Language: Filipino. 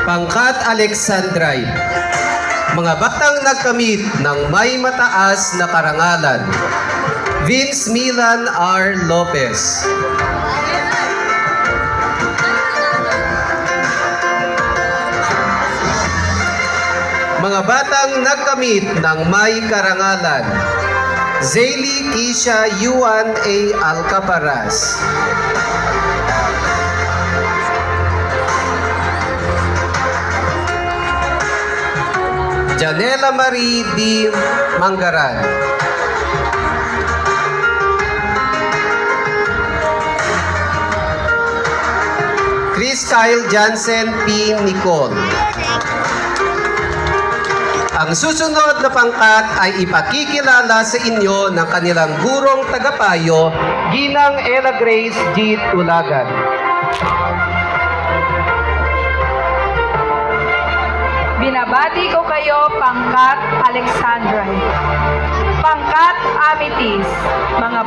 Pangkat Alexandrite. Mga batang nagkamit ng may mataas na karangalan. Vince Milan R. Lopez. Mga batang nagkamit ng may karangalan. Zaylee Kisha Yuan A. Alcaparaz. Janela Marie D. Mangaran. Chris Kyle Jansen P. Nicole. Ang susunod na pangkat ay ipakikilala sa inyo ng kanilang gurong tagapayo, Ginang Ella Grace G. Tulagan. Binabati ko kayo, Pangkat Alexandrite, Pangkat Amethyst, mga